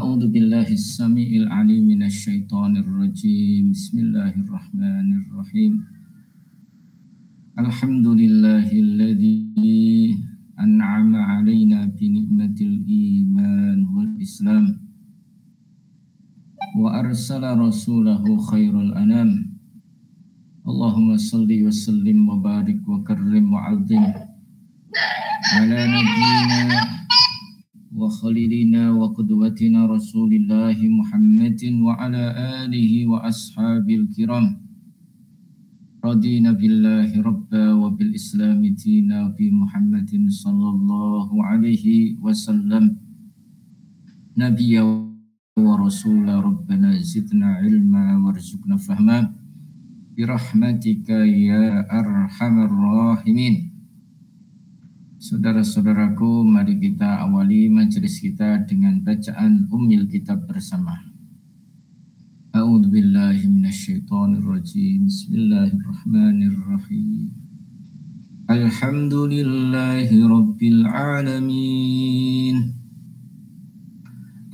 A'udzu billahi as-sami'il 'alim minasy syaithanir rajim. Bismillahirrahmanirrahim. Alhamdulillahilladzi an'ama 'alaina bi ni'matil iman wal islam wa arsala rasulahu khairul anam. Allahumma salli wa sallim wa barik wa karrim wa 'azzim ala nabiyyina wa khalilina wa qudwatina rasulillahi Muhammadin wa ala alihi wa ashabil kiram. Radina billahi rabba wa bil islami dina bi Muhammadin sallallahu alaihi wasallam nabiyya wa rasula. Rabbana zidna ilma warzuqna fahma birahmatika ya arhamar rahimin. Saudara-saudaraku, mari kita awali majelis kita dengan bacaan Ummul Kitab bersama. A'udzu billahi minasyaitonir rajim. Bismillahirrahmanirrahim. Alhamdulillahi rabbil alamin.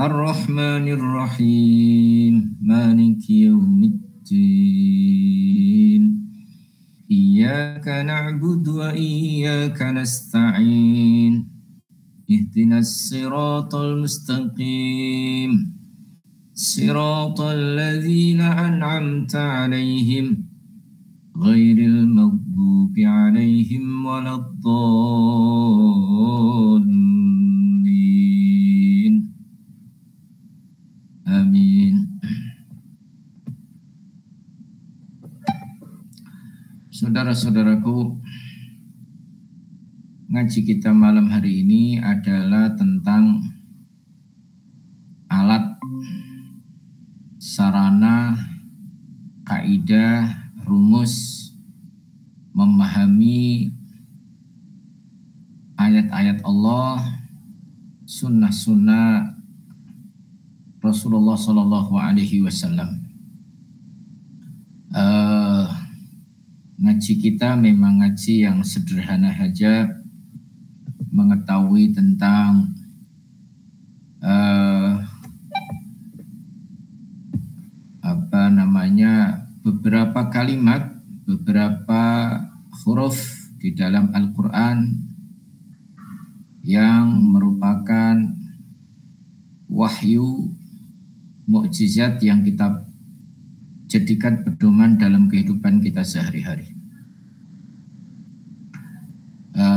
Ar-Rahmanir Rahim. Maliki yaumiddin. Iyyaka na'budu wa iyyaka nasta'in. Ihdinas siratal mustaqim. Siratal ladzina an'amta 'alaihim ghairil maghdubi 'alaihim waladdallin. Amin. Saudara-saudaraku, ngaji kita malam hari ini adalah tentang alat, sarana, kaidah, rumus memahami ayat-ayat Allah, sunnah-sunnah Rasulullah Sallallahu Alaihi Wasallam. Ngaji kita memang ngaji yang sederhana saja, mengetahui tentang beberapa kalimat, beberapa huruf di dalam Al-Quran yang merupakan wahyu mukjizat yang kita jadikan pedoman dalam kehidupan kita sehari-hari.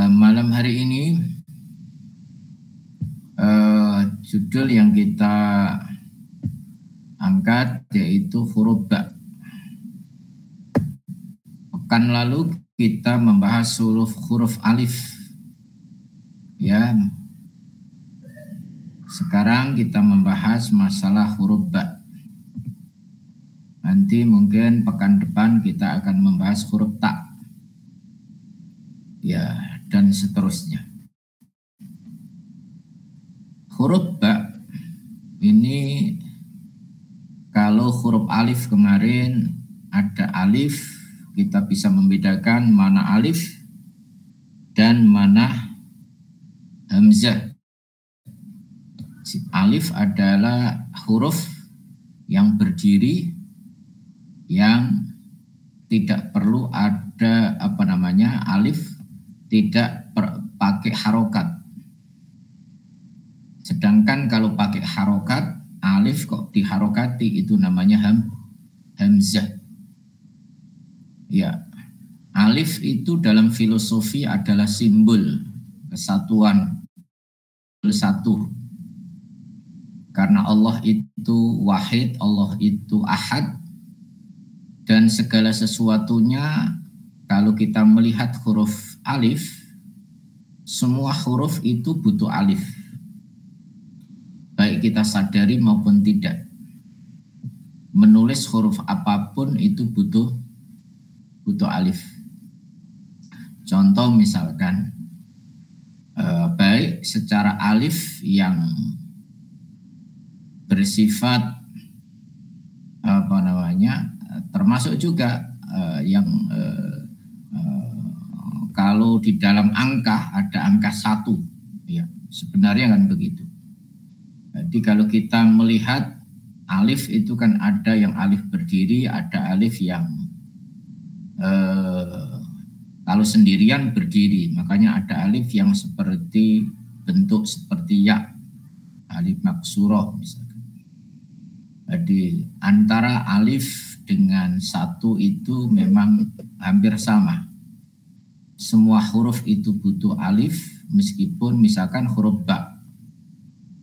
Malam hari ini judul yang kita angkat yaitu huruf ba. Pekan lalu kita membahas huruf alif, ya. Sekarang kita membahas masalah huruf ba. Nanti mungkin pekan depan kita akan membahas huruf ta, ya, dan seterusnya. Huruf ba ini, kalau huruf alif kemarin ada alif, kita bisa membedakan mana alif dan mana hamzah. Alif adalah huruf yang berdiri, yang tidak perlu ada alif tidak pakai harokat. Sedangkan kalau pakai harokat, alif kok diharokati, itu namanya hamzah. Ya, alif itu dalam filosofi adalah simbol kesatuan, satu. Karena Allah itu wahid, Allah itu ahad, dan segala sesuatunya kalau kita melihat huruf alif, semua huruf itu butuh alif, baik kita sadari maupun tidak. Menulis huruf apapun itu butuh alif. Contoh misalkan, baik secara alif yang bersifat termasuk juga yang kalau di dalam angka ada angka 1, ya sebenarnya kan begitu. Jadi kalau kita melihat alif itu kan ada yang alif berdiri, ada alif yang kalau sendirian berdiri. Makanya ada alif yang seperti bentuk seperti ya, alif maksurah misalkan. Jadi antara alif dengan satu itu memang hampir sama. Semua huruf itu butuh alif, meskipun misalkan huruf ba.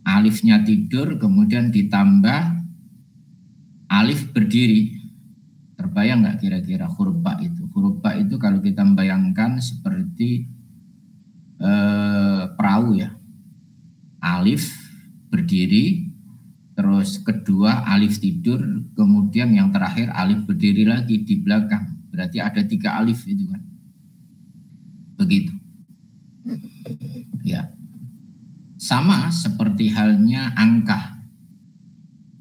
Alifnya tidur, kemudian ditambah alif berdiri. Terbayang nggak kira-kira huruf ba itu? Huruf ba itu kalau kita membayangkan seperti perahu ya. Alif berdiri, terus kedua alif tidur, kemudian yang terakhir alif berdiri lagi di belakang. Berarti ada 3 alif itu kan. Begitu. Ya. Sama seperti halnya angka.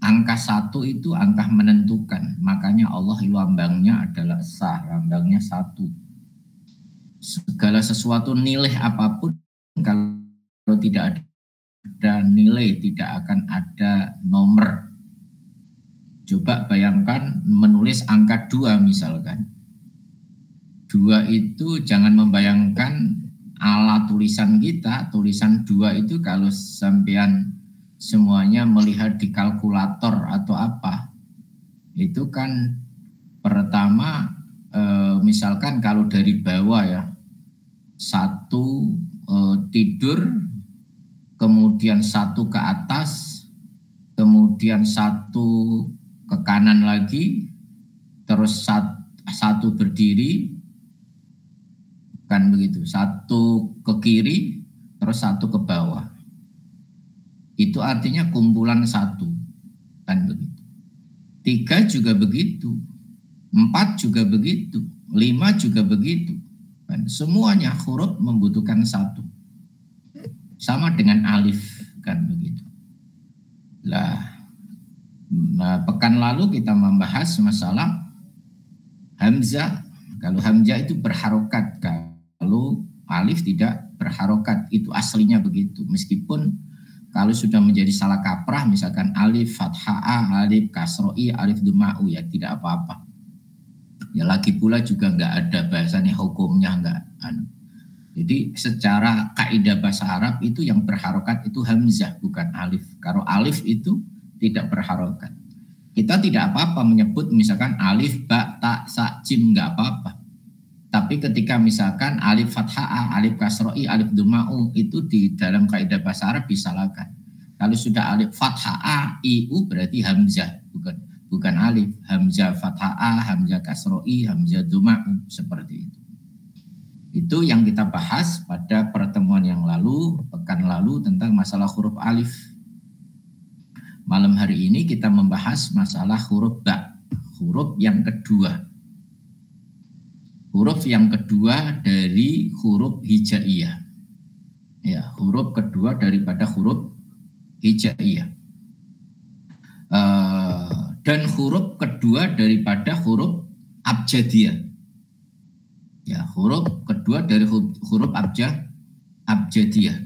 Angka 1 itu angka menentukan. Makanya Allah lambangnya adalah sa, lambangnya 1. Segala sesuatu nilai apapun kalau tidak ada nilai, tidak akan ada nomor. Coba bayangkan menulis angka 2 misalkan. 2 itu jangan membayangkan ala tulisan kita, tulisan 2 itu kalau sampean semuanya melihat di kalkulator atau apa, itu kan pertama misalkan kalau dari bawah ya, 1 tidur, kemudian 1 ke atas, kemudian 1 ke kanan lagi, terus 1 berdiri, kan begitu, 1 ke kiri, terus 1 ke bawah. Itu artinya kumpulan 1, kan begitu. 3 juga begitu, 4 juga begitu, 5 juga begitu. Kan semuanya huruf membutuhkan 1. Sama dengan alif, kan begitu. Nah, pekan lalu kita membahas masalah hamzah. Kalau hamzah itu berharokat, kalau alif tidak berharokat, itu aslinya begitu. Meskipun kalau sudah menjadi salah kaprah, misalkan alif fathah, alif kasroi, alif duma'u, ya tidak apa-apa. Ya lagi pula juga nggak ada bahasanya, hukumnya nggak. Jadi secara kaidah bahasa Arab itu yang berharokat itu hamzah, bukan alif. Kalau alif itu tidak berharokat. Kita tidak apa-apa menyebut misalkan alif, ba, ta, sa, jim, nggak apa-apa. Tapi ketika misalkan alif fathah, alif kasroi, alif duma'u, itu di dalam kaidah bahasa Arab disalahkan. Kalau sudah alif fathah, iu berarti hamzah, bukan alif. Hamzah fathah, hamzah kasroi, hamzah duma'u, seperti itu. Itu yang kita bahas pada pertemuan yang lalu, pekan lalu, tentang masalah huruf alif. Malam hari ini kita membahas masalah huruf ba, huruf yang kedua. Huruf yang kedua dari huruf hijaiyah. Ya, huruf kedua daripada huruf hijaiyah. Dan huruf kedua daripada huruf abjadiyah. Ya, huruf kedua dari huruf abjadiyah.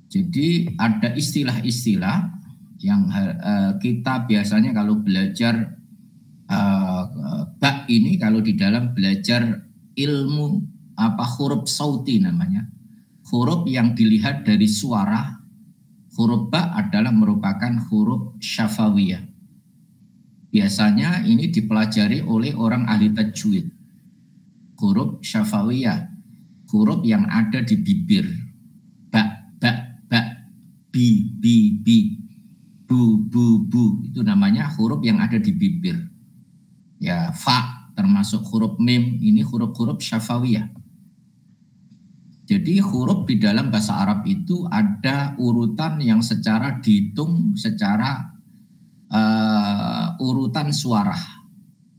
Jadi ada istilah-istilah yang kita biasanya kalau belajar ba ini, kalau di dalam belajar ilmu huruf sauti namanya, huruf yang dilihat dari suara, huruf ba adalah merupakan huruf syafawiyah. Biasanya ini dipelajari oleh orang ahli tajwid. Huruf syafawiyah, huruf yang ada di bibir. Ba, ba, ba, bi, bu, bu, itu namanya huruf yang ada di bibir. Ya, fa termasuk huruf mim, ini huruf-huruf syafawiyah. Jadi huruf di dalam bahasa Arab itu ada urutan yang secara dihitung secara urutan suara.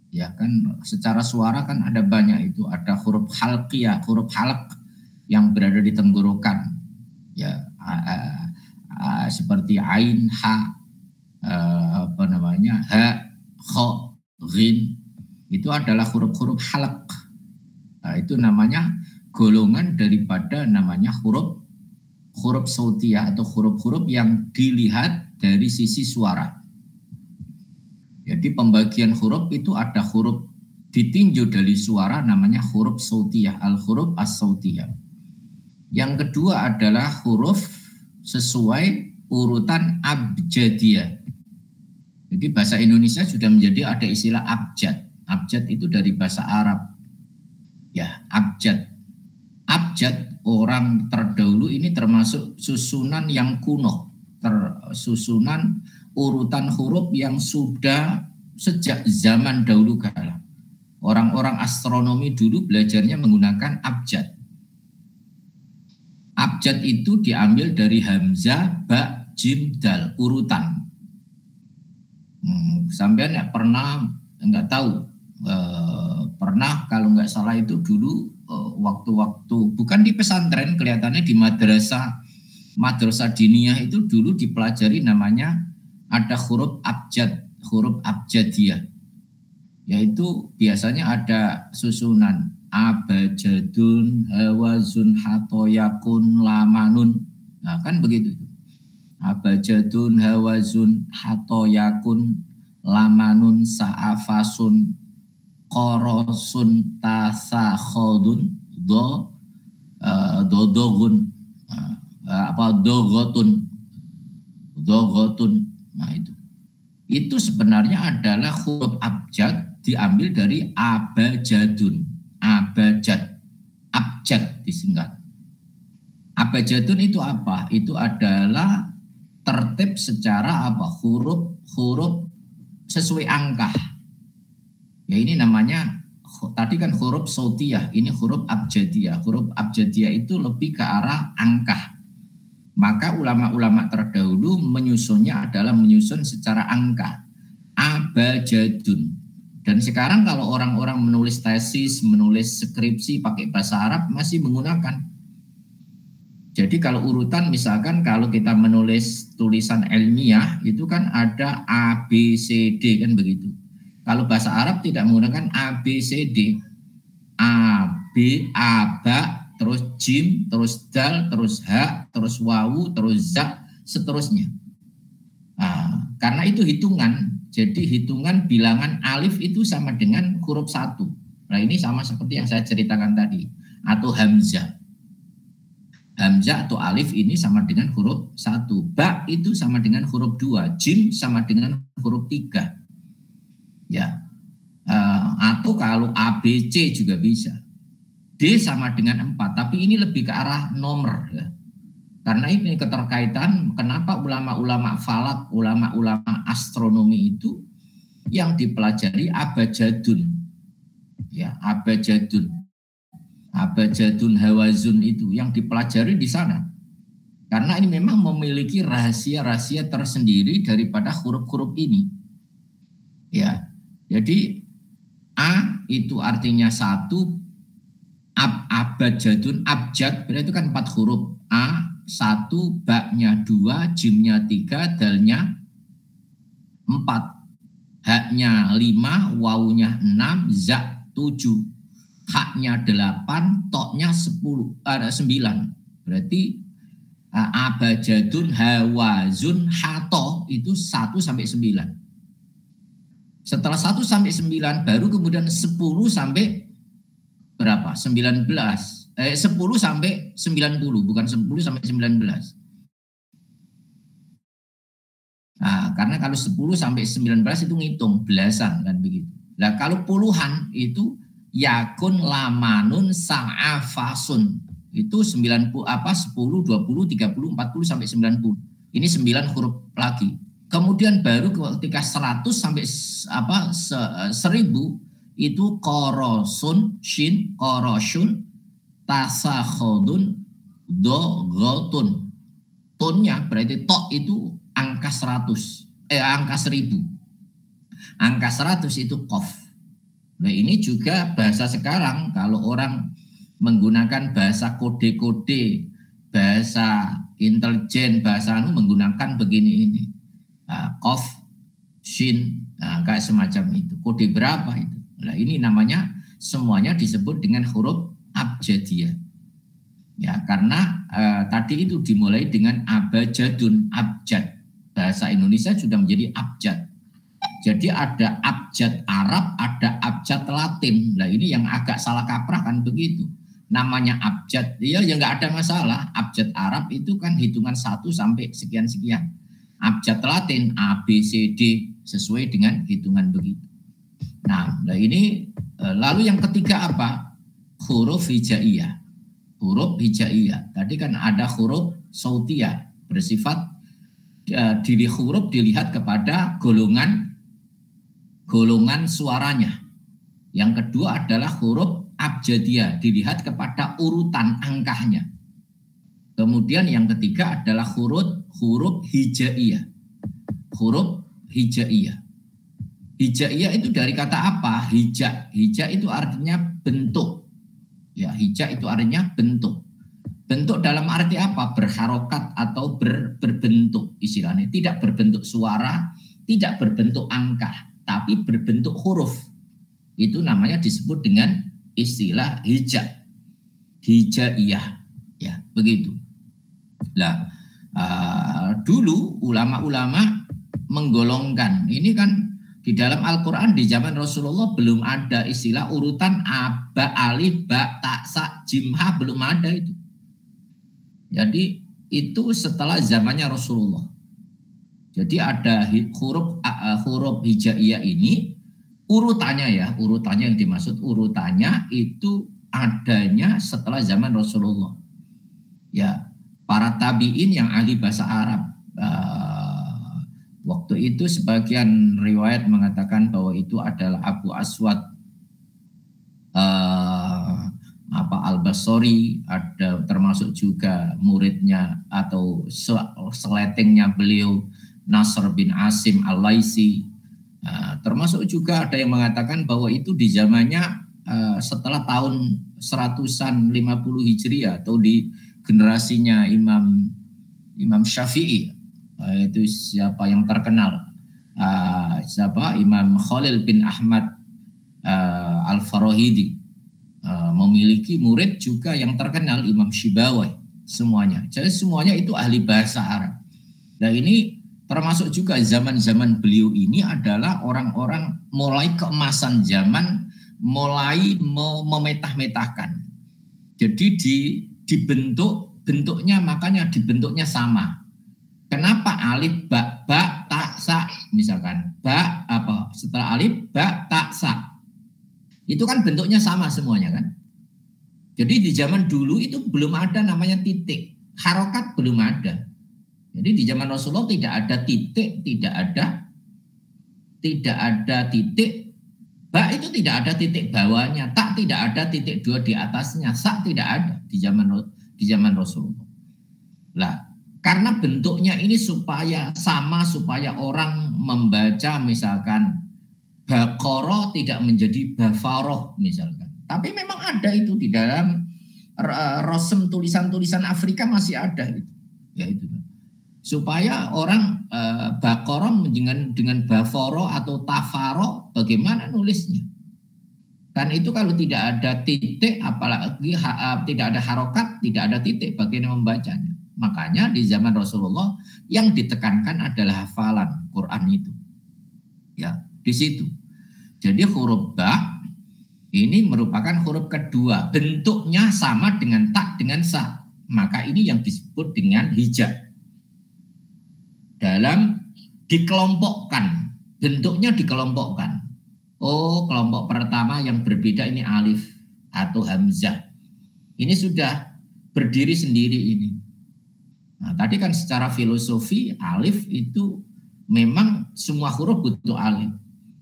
Ya kan, secara suara kan ada banyak itu, ada huruf halqiyah, huruf halq yang berada di tenggorokan. Ya, seperti ain, ha, ha, kha, ghin, itu adalah huruf-huruf halq. Nah, itu namanya golongan daripada namanya huruf huruf sautiyah atau huruf-huruf yang dilihat dari sisi suara. Jadi pembagian huruf itu ada huruf ditinjau dari suara namanya huruf sautiyah, al-huruf as-sautiyah. Yang kedua adalah huruf sesuai urutan abjadiyah. Jadi bahasa Indonesia sudah menjadi ada istilah abjad. Abjad itu dari bahasa Arab. Ya, abjad. Abjad orang terdahulu ini termasuk susunan yang kuno. Susunan urutan huruf yang sudah sejak zaman dahulu kala. Orang-orang astronomi dulu belajarnya menggunakan abjad. Abjad itu diambil dari hamzah, ba, jim, dal, urutan. Sampean pernah nggak tahu? Pernah kalau nggak salah itu dulu waktu-waktu bukan di pesantren, kelihatannya di madrasah diniyah itu dulu dipelajari namanya ada huruf abjad, huruf abjadiyah. Yaitu biasanya ada susunan abajadun, hawazun, hatoyakun, lamanun. Nah, kan begitu. Abajadun, hawazun, hatoyakun, lamanun, sa'afasun, korosun, tasakhodun, dodogun, dogotun. Nah itu sebenarnya adalah huruf abjad diambil dari abajadun. Abjad disingkat. Abjadun itu apa? Itu adalah tertib secara apa? Huruf sesuai angka. Ya ini namanya, tadi kan huruf sautiyah, ini huruf abjadiyah. Huruf abjadiyah itu lebih ke arah angka. Maka ulama-ulama terdahulu menyusunnya adalah menyusun secara angka. Abajadun. Dan sekarang kalau orang-orang menulis tesis, menulis skripsi pakai bahasa Arab masih menggunakan. Jadi kalau urutan misalkan kalau kita menulis tulisan ilmiah itu kan ada A, B, C, D kan begitu. Kalau bahasa Arab tidak menggunakan A, B, C, D. A, B, A, ba, terus jim, terus dal, terus ha, terus wawu, terus za, seterusnya. Nah, karena itu hitungan. Jadi hitungan bilangan alif itu sama dengan huruf 1. Nah ini sama seperti yang saya ceritakan tadi. Atau hamzah. Hamzah atau alif ini sama dengan huruf 1. Ba itu sama dengan huruf 2. Jim sama dengan huruf 3. Ya. Atau kalau A, B, C juga bisa. D sama dengan 4. Tapi ini lebih ke arah nomor. Ya. Karena ini keterkaitan kenapa ulama-ulama falak, ulama-ulama astronomi itu yang dipelajari abajadun. Ya, abajadun. Abajadun hawazun itu yang dipelajari di sana. Karena ini memang memiliki rahasia-rahasia tersendiri daripada huruf-huruf ini. Ya. Jadi A itu artinya 1, abajadun, abjad berarti itu kan 4 huruf. A 1, ba-nya 2, jimnya 3, dalnya 4, ha-nya 5, wawunya 6, za 7, ha-nya 8, to-nya 9. Berarti abajadun, hawazun, hato itu 1 sampai 9. Setelah 1 sampai 9 baru kemudian 10 sampai berapa? 10 sampai 90, bukan 10 sampai 19. Nah, karena kalau 10 sampai 19 itu ngitung belasan kan begitu. Nah, kalau puluhan itu yakun, lamanun, sa'afasun. Itu 90 10, 20, 30, 40 sampai 90. Ini 9 huruf lagi. Kemudian baru ketika 100 sampai 1000 itu korosun, shin, korosun, tasakhodun, dogotun. Tonnya berarti tok itu angka 100, angka 1000. Angka 100 itu kof. Nah ini juga bahasa sekarang kalau orang menggunakan bahasa kode-kode, bahasa intelijen, bahasa menggunakan begini ini. Kof, shin, kayak semacam itu. Kode berapa itu? Nah ini namanya semuanya disebut dengan huruf abjadiyah. Ya, karena tadi itu dimulai dengan abjadun, abjad. Bahasa Indonesia sudah menjadi abjad. Jadi ada abjad Arab, ada abjad Latin. Nah ini yang agak salah kaprah kan begitu. Namanya abjad, ya nggak ada masalah. Abjad Arab itu kan hitungan 1 sampai sekian-sekian. Abjad Latin A, B, C, D sesuai dengan hitungan begitu. Nah ini lalu yang ketiga apa? Huruf hijaiyah. Huruf hijaiyah. Tadi kan ada huruf sautiyah bersifat diri huruf dilihat kepada golongan suaranya. Yang kedua adalah huruf abjadiyah dilihat kepada urutan angkanya. Kemudian yang ketiga adalah huruf hijaiyah. Huruf hijaiyah. Hijaiyah itu dari kata apa? Hija. Hija itu artinya bentuk. Ya, hija itu artinya bentuk. Bentuk dalam arti apa? Berharokat atau berbentuk istilahnya. Tidak berbentuk suara, tidak berbentuk angka, tapi berbentuk huruf. Itu namanya disebut dengan istilah hija. Hijaiyah. Ya, begitu. Nah, dulu ulama-ulama menggolongkan. Ini kan di dalam Al-Quran di zaman Rasulullah belum ada istilah urutan a, ba, alif, ba, ta, sa, jim, ha, belum ada itu. Jadi itu setelah zamannya Rasulullah. Jadi ada huruf hijaiyah ini urutannya yang dimaksud urutannya itu adanya setelah zaman Rasulullah. Ya, para tabi'in yang ahli bahasa Arab. Waktu itu sebagian riwayat mengatakan bahwa itu adalah Abu Aswad Al-Basri, ada termasuk juga muridnya atau seletingnya beliau Nasr bin Asim Al-Laisi. Termasuk juga ada yang mengatakan bahwa itu di zamannya setelah tahun 150 Hijriah atau di generasinya Imam Syafi'i. Itu siapa yang terkenal? Imam Khalil bin Ahmad Al-Farahidi. Memiliki murid juga yang terkenal Imam Syibawai. Semuanya. Jadi semuanya itu ahli bahasa Arab. Nah ini termasuk juga zaman-zaman beliau ini adalah orang-orang mulai keemasan zaman, mulai memetah-metahkan. Jadi bentuknya makanya dibentuknya sama. Kenapa alif ba ta sa misalkan ba apa setelah alif ba ta sa itu kan bentuknya sama semuanya kan. Jadi di zaman dulu itu belum ada namanya titik, harokat belum ada. Jadi di zaman Rasulullah tidak ada titik, tidak ada titik, ba itu tidak ada titik bawahnya, tak tidak ada titik 2 di atasnya, sa tidak ada di zaman Rasulullah. Lah karena bentuknya ini supaya sama, supaya orang membaca misalkan Baqarah tidak menjadi Bafaroh misalkan. Tapi memang ada itu di dalam rosem tulisan-tulisan Afrika masih ada itu. Ya itu. Supaya orang Baqarah dengan Bafaroh atau Tafaroh bagaimana nulisnya. Kan itu kalau tidak ada titik, apalagi tidak ada harokat, tidak ada titik bagaimana membacanya. Makanya di zaman Rasulullah yang ditekankan adalah hafalan Quran itu. Ya, di situ. Jadi huruf ba ini merupakan huruf kedua. Bentuknya sama dengan tak dengan sa. Maka ini yang disebut dengan hijab. Dalam dikelompokkan. Bentuknya dikelompokkan. Oh, kelompok pertama yang berbeda ini alif atau hamzah. Ini sudah berdiri sendiri ini. Nah, tadi kan secara filosofi alif itu memang semua huruf butuh alif.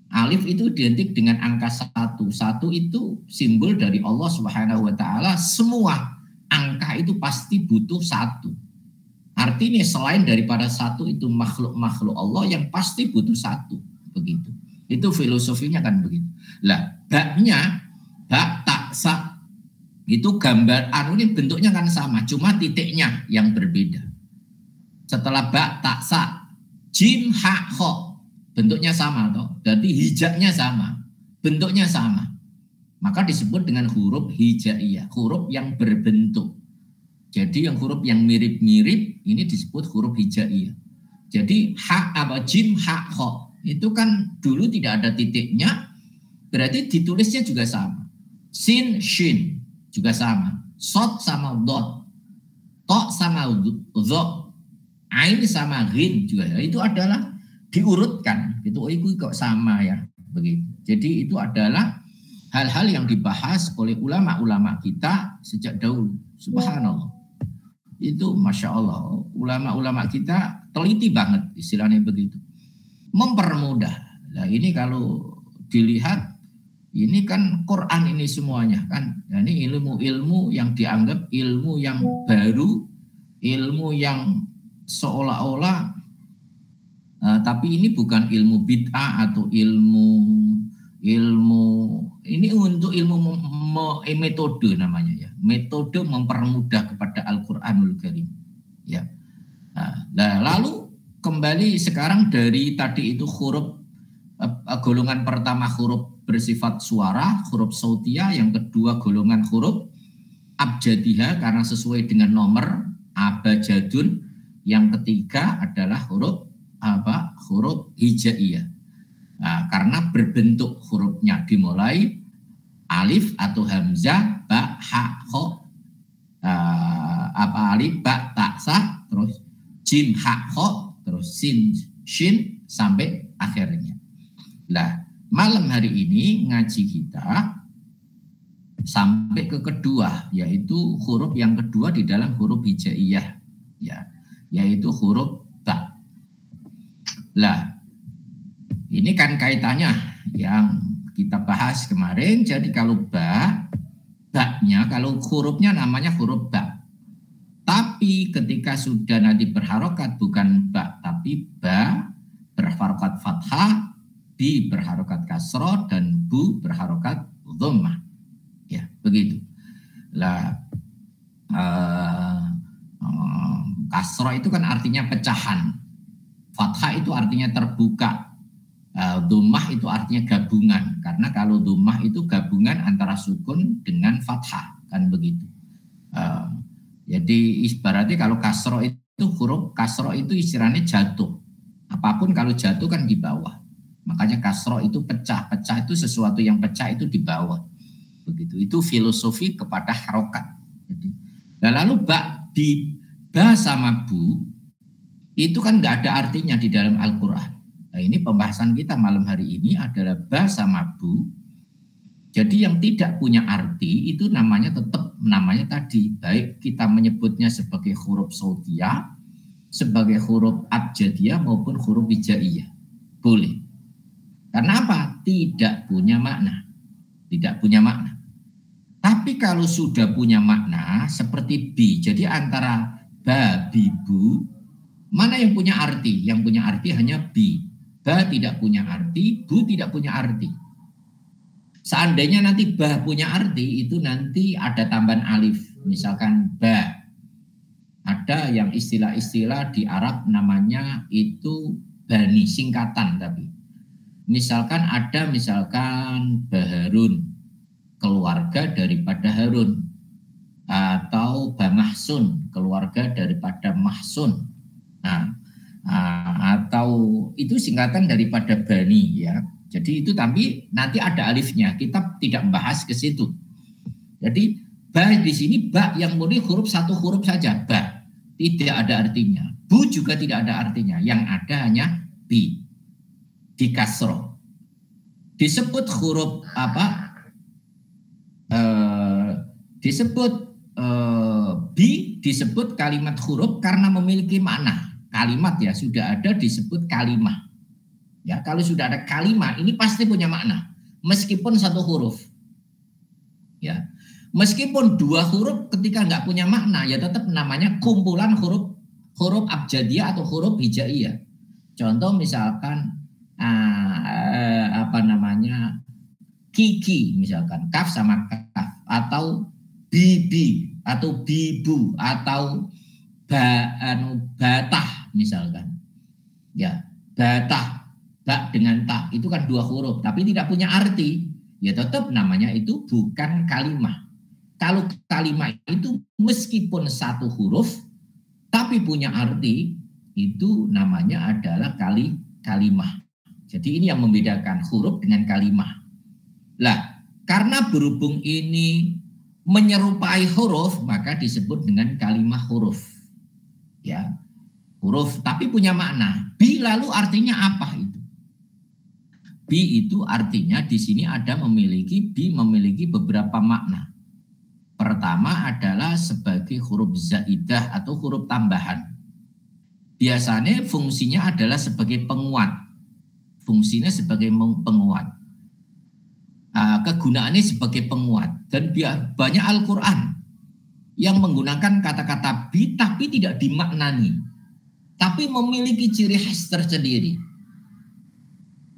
Alif itu identik dengan angka 1. 1 itu simbol dari Allah Subhanahu wa taala. Semua angka itu pasti butuh 1. Artinya selain daripada 1 itu makhluk-makhluk Allah yang pasti butuh 1. Begitu. Itu filosofinya kan begitu. Lah, baknya bak tak sa itu gambar ini bentuknya kan sama, cuma titiknya yang berbeda. Setelah ba ta sa jim ha kho bentuknya sama toh. Jadi hijaknya sama, bentuknya sama. Maka disebut dengan huruf hijaiyah, huruf yang berbentuk. Jadi yang huruf yang mirip-mirip ini disebut huruf hijaiyah. Jadi ha apa jim ha kho itu kan dulu tidak ada titiknya, berarti ditulisnya juga sama. Sin shin juga sama. Sod sama dot, to sama dho, ain sama ghin juga. Itu adalah diurutkan. Itu oh itu kok sama ya begitu. Jadi itu adalah hal-hal yang dibahas oleh ulama-ulama kita sejak dahulu. Subhanallah. Itu Masya Allah, ulama-ulama kita teliti banget istilahnya begitu. Mempermudah. Nah ini kalau dilihat, ini kan Quran ini semuanya kan. Nah, ini ilmu-ilmu yang dianggap ilmu yang baru, ilmu yang seolah-olah, tapi ini bukan ilmu bid'ah atau ilmu ini untuk ilmu metode namanya ya, metode mempermudah kepada Al-Quranul Karim ya. Nah, lalu kembali sekarang dari tadi itu huruf golongan pertama huruf bersifat suara, huruf sautia, yang kedua golongan huruf abjadiyah karena sesuai dengan nomor abjadun, yang ketiga adalah huruf huruf hijaiyah. Nah, karena berbentuk hurufnya dimulai alif atau hamzah, ba, ha, kho, alif, ba, ta, sa, terus jim, ha, kho, terus sin, shin, sampai akhirnya. Nah, malam hari ini ngaji kita sampai ke kedua, yaitu huruf yang kedua di dalam huruf hijaiyah, ya, yaitu huruf ba. Lah, ini kan kaitannya yang kita bahas kemarin. Jadi kalau ba-nya, kalau hurufnya namanya huruf ba. Tapi ketika sudah nanti berharokat bukan ba, tapi ba berharokat fathah, bi berharokat kasroh, dan bu berharokat dhammah. Ya, begitu. Lah, kasroh itu kan artinya pecahan. Fathah itu artinya terbuka. Dhammah itu artinya gabungan, karena kalau dhammah itu gabungan antara sukun dengan fathah, kan begitu. Jadi ibaratnya kalau kasroh itu huruf kasroh itu istilahnya jatuh. Apapun kalau jatuh kan di bawah. Makanya kasroh itu pecah. Pecah itu sesuatu yang pecah itu di bawah. Begitu. Itu filosofi kepada harokat. Nah, lalu ba sama bu itu kan nggak ada artinya di dalam Al-Quran. Nah, ini pembahasan kita malam hari ini adalah ba sama bu. Jadi yang tidak punya arti itu namanya tetap namanya tadi, baik kita menyebutnya sebagai huruf sautiyah, sebagai huruf abjadiyah maupun huruf hijaiyah. Boleh. Karena apa? Tidak punya makna. Tidak punya makna. Tapi kalau sudah punya makna seperti bi, jadi antara ba, bi, bu, mana yang punya arti? Yang punya arti hanya bi. Ba tidak punya arti, bu tidak punya arti. Seandainya nanti ba punya arti, itu nanti ada tambahan alif. Misalkan ba. Ada yang istilah-istilah di Arab namanya itu bani, singkatan tapi. Misalkan ada Baharun, keluarga daripada Harun. Atau Bamahsun, keluarga daripada Mahsun. Nah, atau itu singkatan daripada bani ya. Jadi itu tapi nanti ada alifnya. Kita tidak membahas ke situ. Jadi ba di sini ba yang murni huruf satu huruf saja, ba. Tidak ada artinya. Bu juga tidak ada artinya. Yang ada hanya bi. Di kasroh. Disebut huruf apa? Disebut bi, disebut kalimat huruf karena memiliki makna. Kalimat ya sudah ada disebut kalimah. Ya, kalau sudah ada kalimah ini pasti punya makna meskipun satu huruf. Ya. Meskipun dua huruf ketika nggak punya makna ya tetap namanya kumpulan huruf abjadiyah atau huruf hijaiyah. Contoh misalkan kiki misalkan kaf sama kaf, atau bibi atau bibu atau batah misalkan. Ya, batah, ba dengan ta itu kan dua huruf tapi tidak punya arti. Ya tetap namanya itu bukan kalimah. kalau kalimat itu meskipun satu huruf tapi punya arti, itu namanya adalah kalimah. Jadi ini yang membedakan huruf dengan kalimah. Lah, karena berhubung ini menyerupai huruf, maka disebut dengan kalimah huruf. Ya, huruf tapi punya makna. Bi lalu artinya apa itu? Bi itu artinya di sini bi memiliki beberapa makna. Pertama adalah sebagai huruf zaidah atau huruf tambahan. Biasanya fungsinya adalah sebagai penguat. Fungsinya sebagai penguat. Kegunaannya sebagai penguat. Dan banyak Al-Quran yang menggunakan kata-kata bi tapi tidak dimaknani. Tapi memiliki ciri khas tersendiri.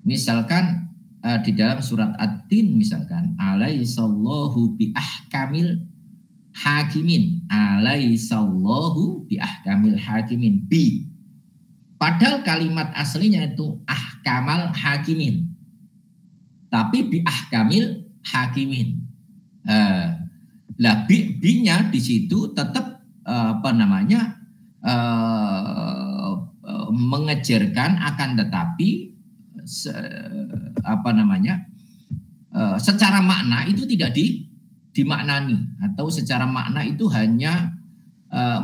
Misalkan di dalam surat At-Tin misalkan alaihissallahu bi ahkamil hakimin, alaihissallahu bi ahkamil hakimin, bi. Padahal kalimat aslinya itu ahkamal hakimin. Tapi bi ahkamil hakimin. Lah bi-nya di situ tetap mengejarkan, akan tetapi secara makna itu tidak dimaknani, atau secara makna itu hanya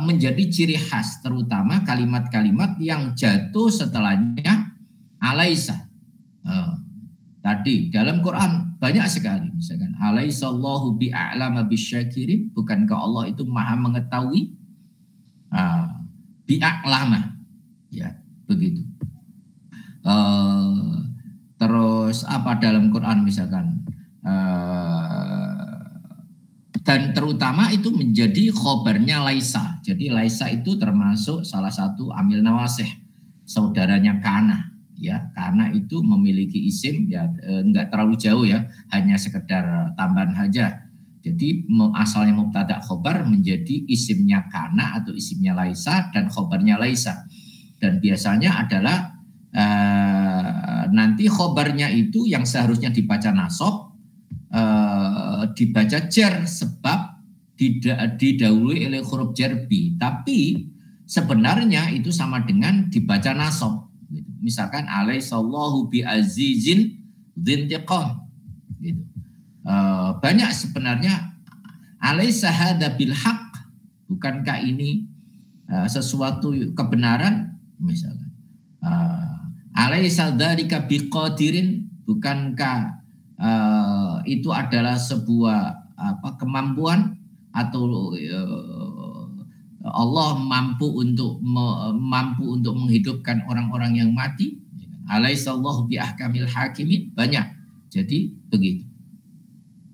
menjadi ciri khas, terutama kalimat-kalimat yang jatuh setelahnya alaisa. Tadi dalam Quran banyak sekali, misalkan alaisallahu bi'a'lama bisyakirin, bukankah Allah itu maha mengetahui? Bi'a'lama, ya begitu. Terus apa dalam Quran misalkan dan terutama itu menjadi khobarnya laisa. Jadi laisa itu termasuk salah satu amil nawasih, saudaranya kana, ya, karena itu memiliki isim, ya enggak terlalu jauh ya, hanya sekedar tambahan saja. Jadi asalnya mubtada khobar menjadi isimnya kana atau isimnya laisa dan khobarnya laisa. Dan biasanya adalah nanti khobarnya itu yang seharusnya dibaca nasab dibaca jar, sebab tidak didahului oleh huruf jar bi, tapi sebenarnya itu sama dengan dibaca nasab. Misalkan alaihissallahu bi azizin dzintiqam, gitu. Banyak sebenarnya alaisa hadza bil haq, bukankah ini sesuatu kebenaran, misalkan alaisa dzalika biqadirin, bukankah itu adalah sebuah kemampuan, atau Allah mampu untuk menghidupkan orang-orang yang mati. Alaihissallahu bi ahkamil hakimin, banyak. Jadi begitu.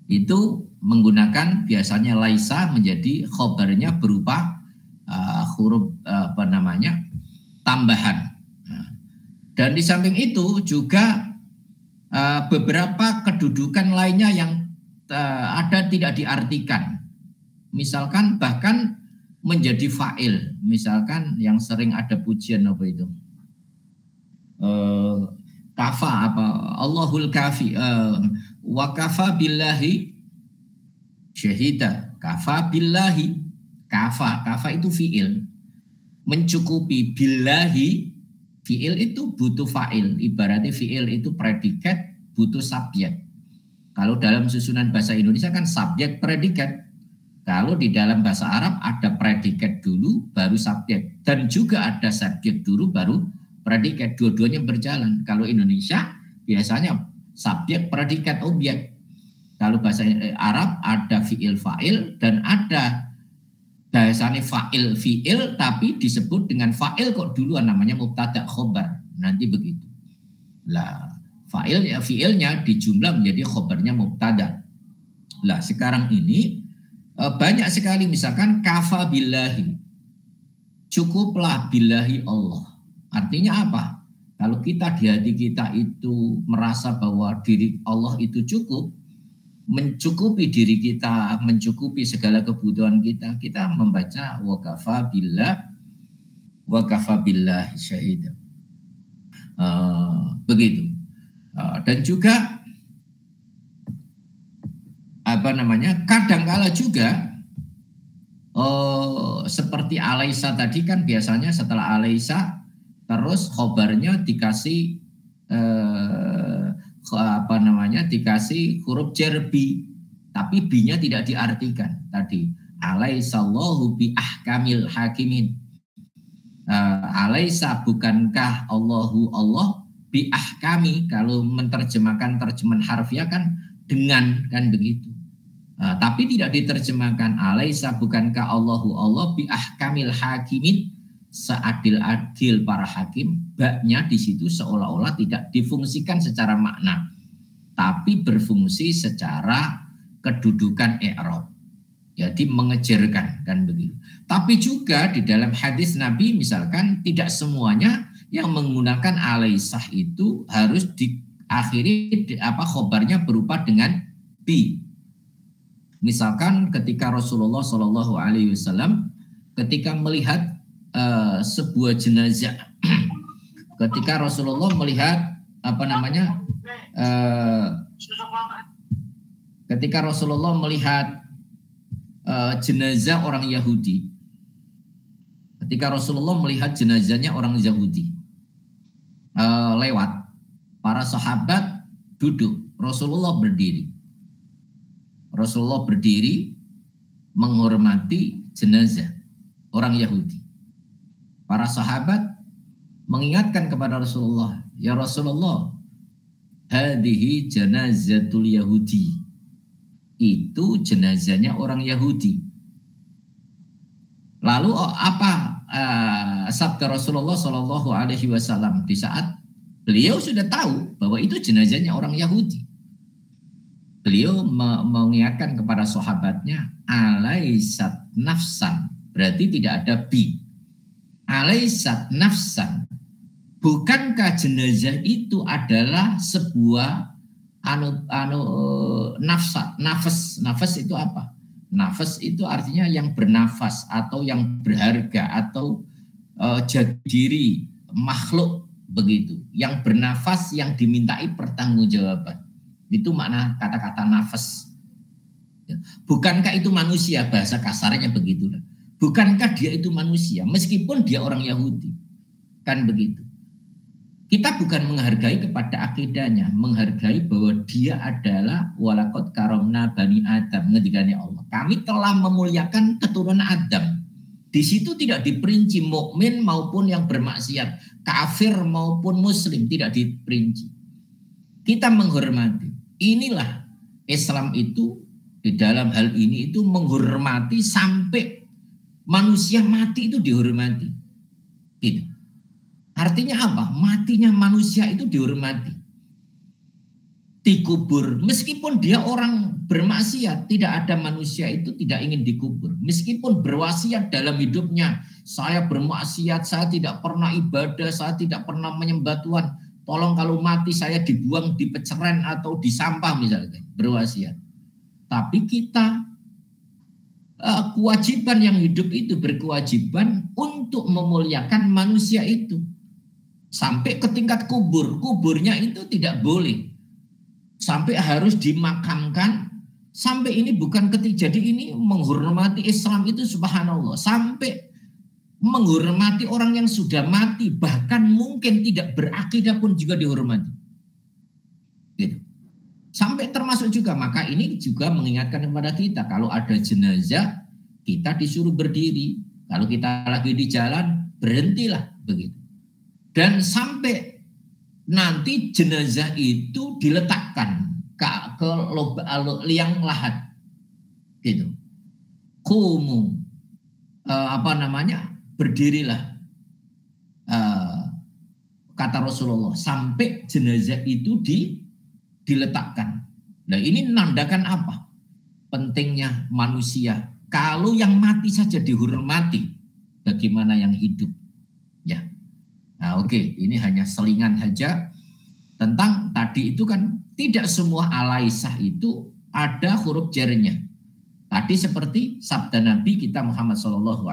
Itu menggunakan biasanya laisa menjadi khobarnya berupa huruf tambahan. Dan di samping itu juga beberapa kedudukan lainnya yang ada tidak diartikan. Misalkan bahkan menjadi fa'il. Misalkan yang sering ada pujian apa itu? Kafa apa? Allahul kafi. Wa kafa billahi syahida. Kafa billahi. Kafa itu fi'il. Mencukupi billahi. Fi'il itu butuh fa'il. Ibaratnya fi'il itu predikat, butuh subjek. Kalau dalam susunan bahasa Indonesia kan subjek predikat. Kalau di dalam bahasa Arab ada predikat dulu baru subjek. Dan juga ada subjek dulu baru predikat. Dua-duanya berjalan. Kalau Indonesia biasanya subjek predikat objek. Kalau bahasa Arab ada fi'il fa'il dan ada bahasanya fa'il fi'il tapi disebut dengan fa'il kok duluan, namanya mubtada khobar. Nanti begitu. Lah fa'il ya fi'ilnya dijumlah menjadi khobarnya mubtada. Lah sekarang ini banyak sekali, misalkan kafa billahi, cukuplah billahi Allah. Artinya apa? Kalau kita di hati kita itu merasa bahwa diri Allah itu cukup, mencukupi diri kita, mencukupi segala kebutuhan kita, kita membaca wa kafa billah syahida. Begitu. Dan juga kadangkala juga seperti Alaisa tadi kan biasanya setelah Alaisa terus khobarnya dikasih dikasih huruf jar bi, tapi bi-nya tidak diartikan tadi. Alaisallahu bi ahkamil hakimin. Alaisa, bukankah Allah bi ahkami, kalau menerjemahkan terjemahan harfiah kan dengan, kan begitu. Tapi tidak diterjemahkan alaisa, bukankah Allah bi ahkamil hakimin, seadil-adil para hakim. Baknya di situ seolah-olah tidak difungsikan secara makna, tapi berfungsi secara kedudukan i'rab. Jadi mengejarkan, kan begitu. Tapi juga di dalam hadis Nabi misalkan tidak semuanya yang menggunakan alaisah itu harus diakhiri khobarnya berupa dengan bi. Misalkan ketika Rasulullah Shallallahu Alaihi Wasallam ketika melihat sebuah jenazah, ketika Rasulullah melihat ketika Rasulullah melihat jenazah orang Yahudi, ketika Rasulullah melihat jenazahnya orang Yahudi lewat, para sahabat duduk, Rasulullah berdiri. Rasulullah berdiri menghormati jenazah orang Yahudi. Para sahabat mengingatkan kepada Rasulullah, ya Rasulullah, hadhihi janazatul Yahudi. Itu jenazahnya orang Yahudi. Lalu apa sabda Rasulullah Shallallahu Alaihi Wasallam di saat beliau sudah tahu bahwa itu jenazahnya orang Yahudi? Beliau mengingatkan kepada sahabatnya, alaisat nafsan, berarti tidak ada bi. Alaisat nafsan, bukankah jenazah itu adalah sebuah nafas itu apa? Nafas itu artinya yang bernafas atau yang berharga atau jati diri, makhluk begitu, yang bernafas, yang dimintai pertanggungjawaban. Itu makna kata-kata nafas. Bukankah itu manusia, bahasa kasarnya begitu. Bukankah dia itu manusia meskipun dia orang Yahudi, kan begitu. Kita bukan menghargai kepada akidahnya, menghargai bahwa dia adalah walaqad karamna bani Adam, ngendikane Allah. Kami telah memuliakan keturunan Adam. Di situ tidak diperinci mukmin maupun yang bermaksiat, kafir maupun muslim, tidak diperinci. Kita menghormati. Inilah Islam itu di dalam hal ini itu menghormati sampai manusia mati itu dihormati. Gitu. Artinya apa? Matinya manusia itu dihormati. Dikubur. Meskipun dia orang bermaksiat, tidak ada manusia itu tidak ingin dikubur. Meskipun berwasiat dalam hidupnya, saya bermaksiat, saya tidak pernah ibadah, saya tidak pernah menyembah Tuhan. Tolong kalau mati saya dibuang di peceren atau di sampah misalnya, berwasiat. Tapi kita kewajiban yang hidup itu berkewajiban untuk memuliakan manusia itu. Sampai ke tingkat kubur. Kuburnya itu tidak boleh. Sampai harus dimakamkan. Sampai ini bukan jadi ini menghormati Islam itu subhanallah. Sampai menghormati orang yang sudah mati, bahkan mungkin tidak berakidah pun juga dihormati. Gitu. Sampai termasuk juga, maka ini juga mengingatkan kepada kita, kalau ada jenazah, kita disuruh berdiri. Kalau kita lagi di jalan, berhentilah begitu. Dan sampai nanti jenazah itu diletakkan ke liang lahat. Gitu. Kumu, berdirilah, kata Rasulullah, sampai jenazah itu diletakkan. Nah ini menandakan apa? Pentingnya manusia. Kalau yang mati saja dihormati, bagaimana yang hidup? Ya. Nah oke, ini hanya selingan saja tentang tadi itu kan tidak semua alaisah itu ada huruf jarnya. Tadi seperti sabda Nabi kita Muhammad SAW,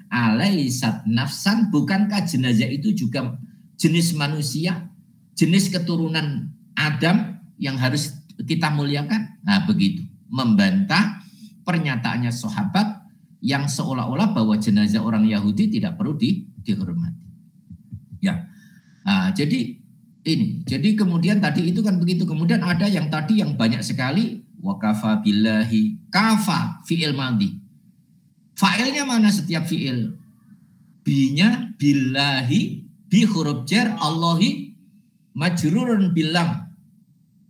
alaisat nafsan, bukankah jenazah itu juga jenis manusia, jenis keturunan Adam yang harus kita muliakan? Nah begitu. membantah pernyataannya sahabat yang seolah-olah bahwa jenazah orang Yahudi tidak perlu dihormati. Ya, jadi ini. Jadi kemudian tadi itu kan begitu. Kemudian ada yang tadi yang banyak sekali. Wa kafa billahi. Kafa fi'il madhi. Fa'ilnya mana setiap fi'il? Bi-nya billahi bi huruf jar Allahi majrurun bilam.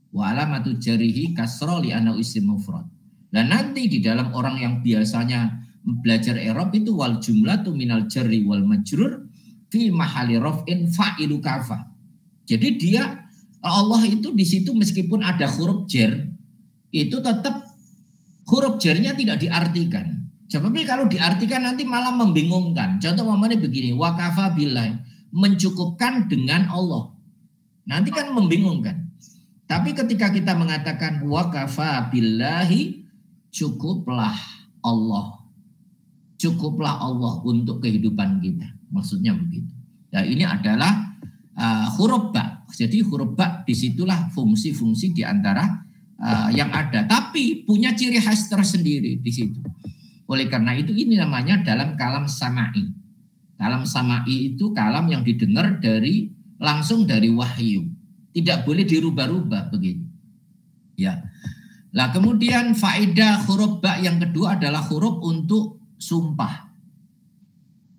Wa alamatu jarihi kasra li anna isim mufrad. Dan nanti di dalam orang yang biasanya belajar i'rab itu wal jumlatu minal jarri wal majrur fi mahali raf'in fa'ilu kafa. Jadi dia Allah itu di situ meskipun ada huruf jar itu tetap huruf jarnya tidak diartikan. Tapi kalau diartikan nanti malah membingungkan. Contoh umpamanya begini, wa kafa billah, mencukupkan dengan Allah. Nanti kan membingungkan. Tapi ketika kita mengatakan wa kafa billahi, cukuplah Allah. Cukuplah Allah untuk kehidupan kita. Maksudnya begitu. Nah, ini adalah huruf ba. Jadi huruf ba disitulah fungsi-fungsi di antara yang ada. Tapi punya ciri khas tersendiri di situ. Oleh karena itu ini namanya dalam kalam sama'i. Kalam sama'i itu kalam yang didengar langsung dari wahyu. Tidak boleh dirubah-rubah begitu. Ya. Nah kemudian faedah huruf ba yang kedua adalah huruf untuk sumpah.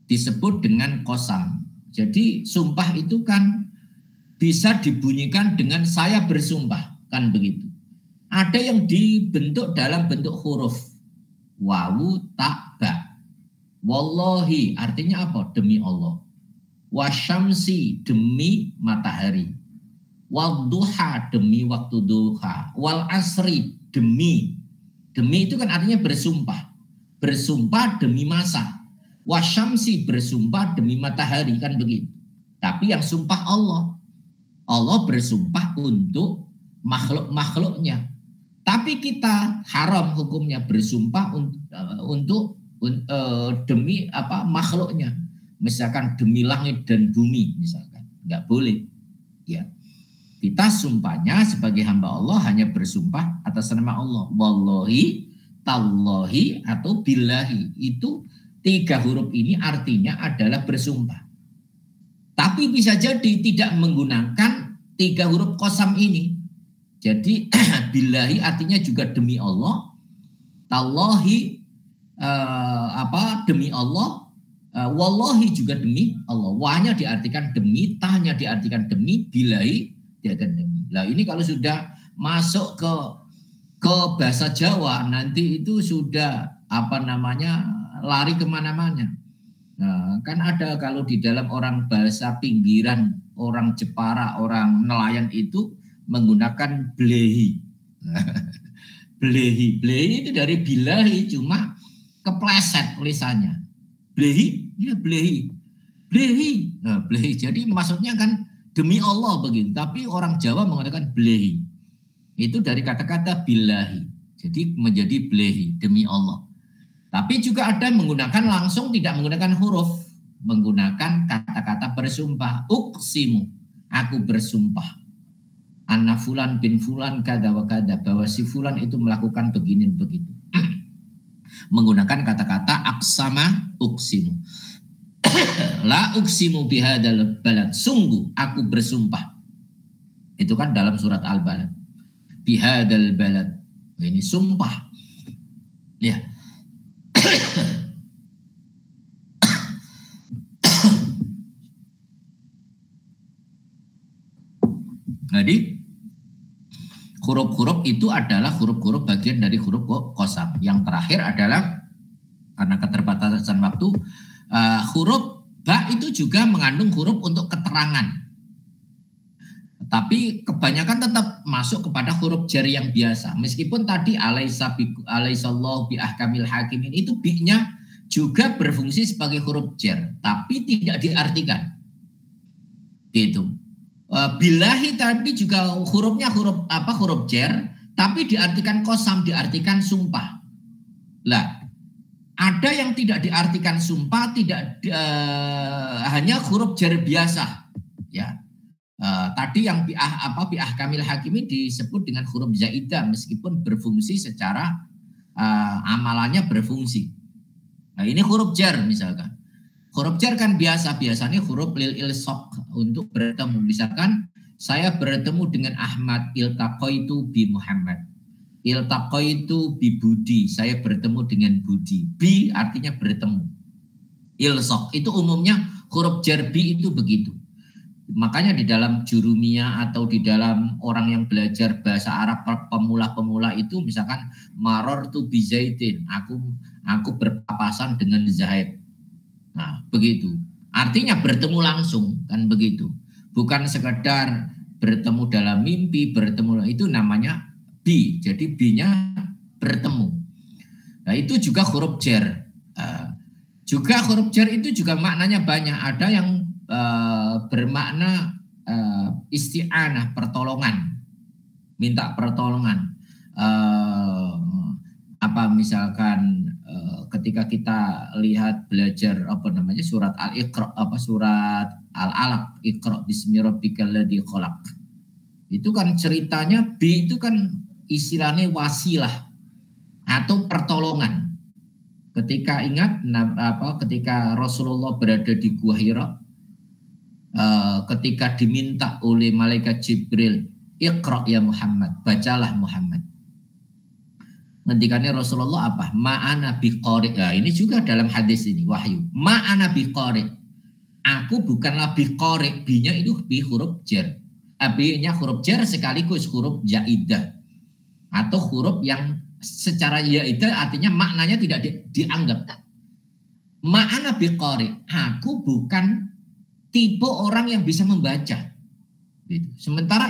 Disebut dengan qasam. Jadi sumpah itu kan bisa dibunyikan dengan saya bersumpah, kan begitu. Ada yang dibentuk dalam bentuk huruf. Wawu ta ba. Wallahi artinya apa? Demi Allah. Wasyamsi demi matahari. Wal duha demi waktu duha. Wal asri demi. Demi itu kan artinya bersumpah. Bersumpah demi masa. Wasyamsi bersumpah demi matahari, kan begitu. Tapi yang sumpah Allah. Allah bersumpah untuk makhluk-makhluknya. Tapi kita haram hukumnya bersumpah untuk demi makhluknya. Misalkan demi langit dan bumi misalkan. Enggak boleh. Ya. Kita sumpahnya sebagai hamba Allah hanya bersumpah atas nama Allah. Wallahi, tallahi atau billahi. Itu 3 huruf ini artinya adalah bersumpah. Tapi bisa jadi tidak menggunakan 3 huruf qasam ini. Jadi billahi artinya juga demi Allah. Tallahi demi Allah. Wallahi juga demi Allah. Wahnya diartikan demi, tahnya diartikan demi, billahi diartikan demi. Nah ini kalau sudah masuk ke bahasa Jawa nanti itu sudah lari kemana-mana. Nah, kan ada kalau di dalam orang bahasa pinggiran, orang Jepara, orang nelayan itu menggunakan blehi. Blehi itu dari bilahi cuma kepleset tulisannya. Blehi, ya blehi. Nah, blehi. Jadi maksudnya kan demi Allah begitu. Tapi orang Jawa mengatakan blehi. Itu dari kata-kata bilahi. Jadi menjadi blehi, demi Allah. Tapi juga ada yang menggunakan langsung tidak menggunakan huruf. Menggunakan kata-kata bersumpah. Uqsimu, aku bersumpah. Anna fulan bin fulan kada wa kada. Bahwa si fulan itu melakukan begini begitu. Menggunakan kata-kata aksama uqsimu. La uqsimu bihadal balad. Sungguh aku bersumpah. Itu kan dalam surat Al-Balad. Bihadal balad. Ini sumpah. Ya. Jadi huruf-huruf itu adalah huruf-huruf bagian dari huruf qasam. Yang terakhir adalah karena keterbatasan waktu, huruf ba itu juga mengandung huruf untuk keterangan. Tapi kebanyakan tetap masuk kepada huruf jar yang biasa. Meskipun tadi alaihissallahu bi ahkamil hakimin itu bi-nya juga berfungsi sebagai huruf jar, tapi tidak diartikan. Gitu. Billahi tapi juga hurufnya huruf jar, tapi diartikan qasam, diartikan sumpah. Lah, ada yang tidak diartikan sumpah, tidak hanya huruf jar biasa, ya. Tadi yang bi'ah kamil hakimi disebut dengan huruf zaidah meskipun berfungsi secara amalannya berfungsi. Nah ini huruf jar misalkan. Huruf jar kan biasanya huruf lil ilsaq untuk bertemu. Misalkan saya bertemu dengan Ahmad, iltaqaitu bi Muhammad. Iltaqaitu bi Budi, saya bertemu dengan Budi. Bi artinya bertemu. Ilsaq itu umumnya huruf jar bi itu begitu. Makanya di dalam jurumiyah atau di dalam orang yang belajar bahasa Arab pemula-pemula itu misalkan marartu bi Zaidin, aku berpapasan dengan Zaid. Nah, begitu. Artinya bertemu langsung kan begitu. Bukan sekedar bertemu dalam mimpi, bertemu itu namanya bi. Jadi bi-nya bertemu. Nah, itu juga huruf jar. Juga huruf jar itu juga maknanya banyak. Ada yang bermakna isti'anah, pertolongan, minta pertolongan. Misalkan ketika kita lihat belajar surat Al-Iqra, surat Al-Alaq, Iqra bismi rabbikal ladzi khalaq. Itu kan ceritanya bi itu kan istilahnya wasilah atau pertolongan. Ketika ingat ketika Rasulullah berada di Gua Hira, ketika diminta oleh malaikat Jibril, Iqra ya Muhammad, bacalah Muhammad. Ngendikannya Rasulullah apa? Ma'ana biqari. Nah, ini juga dalam hadis ini wahyu. Ma'ana biqari. Aku bukanlah biqari. B-nya itu bi huruf jar. B-nya huruf jar sekaligus huruf jaidah. Atau huruf yang secara jaidah artinya maknanya tidak dianggap. Ma'ana biqari. Aku bukan tipe orang yang bisa membaca. Gitu. Sementara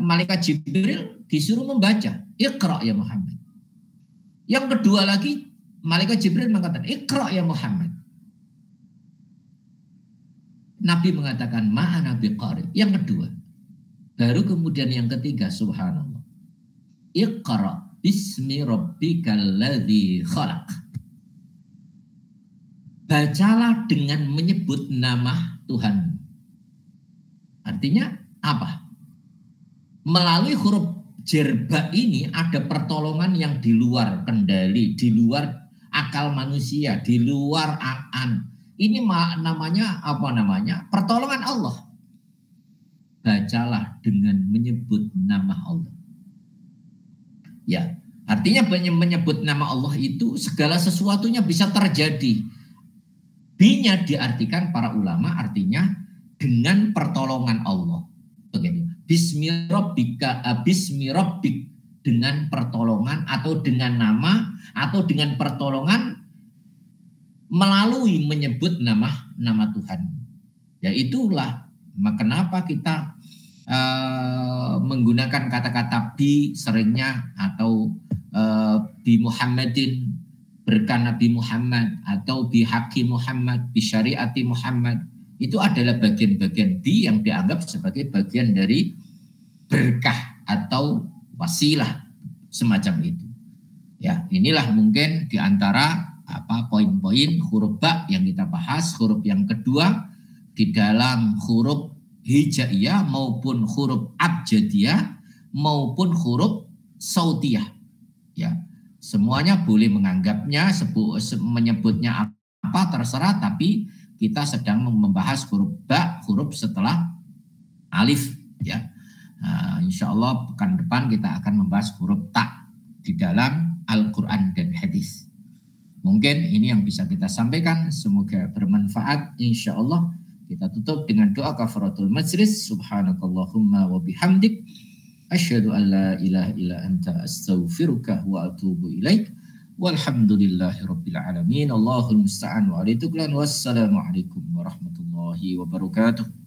malaikat Jibril disuruh membaca. Iqra ya Muhammad. Yang kedua lagi malaikat Jibril mengatakan Iqra ya Muhammad. Nabi mengatakan ma'ana biqari. Yang kedua. Baru kemudian yang ketiga subhanallah. Iqra bismi rabbikal ladzi khalaq. Bacalah dengan menyebut nama Tuhan. Artinya apa? Melalui huruf jerba ini ada pertolongan yang di luar kendali, di luar akal manusia, di luar an. Ini namanya pertolongan Allah. Bacalah dengan menyebut nama Allah. Ya, artinya menyebut nama Allah itu segala sesuatunya bisa terjadi. B-nya diartikan para ulama artinya dengan pertolongan Allah. Begitu. Bismi rabbik dengan pertolongan atau dengan nama atau dengan pertolongan melalui menyebut nama Tuhan. Ya itulah kenapa kita menggunakan kata-kata bi seringnya atau bi Muhammadin, berkah Nabi Muhammad, atau bi haqi Muhammad, bi syariati Muhammad. Itu adalah bagian-bagian bi yang dianggap sebagai bagian dari berkah atau wasilah semacam itu. Ya, inilah mungkin di antara poin-poin huruf ba yang kita bahas. Huruf yang kedua di dalam huruf hijaiyah maupun huruf abjadiyah maupun huruf sautiyah. Ya, semuanya boleh menganggapnya menyebutnya apa terserah, tapi kita sedang membahas huruf ba, huruf setelah alif. Ya, insya Allah pekan depan kita akan membahas huruf ta di dalam Al-Quran dan hadis. Mungkin ini yang bisa kita sampaikan. Semoga bermanfaat. Insya Allah kita tutup dengan doa kafaratul majlis. Subhanakallahumma wa bihamdik. Asyhadu an la ilaha illa anta astaghfiruka wa atubu ilaik. Walhamdulillahi rabbil alamin. Allahul musta'an wa alaihi tuklan. Wassalamualaikum warahmatullahi wabarakatuh.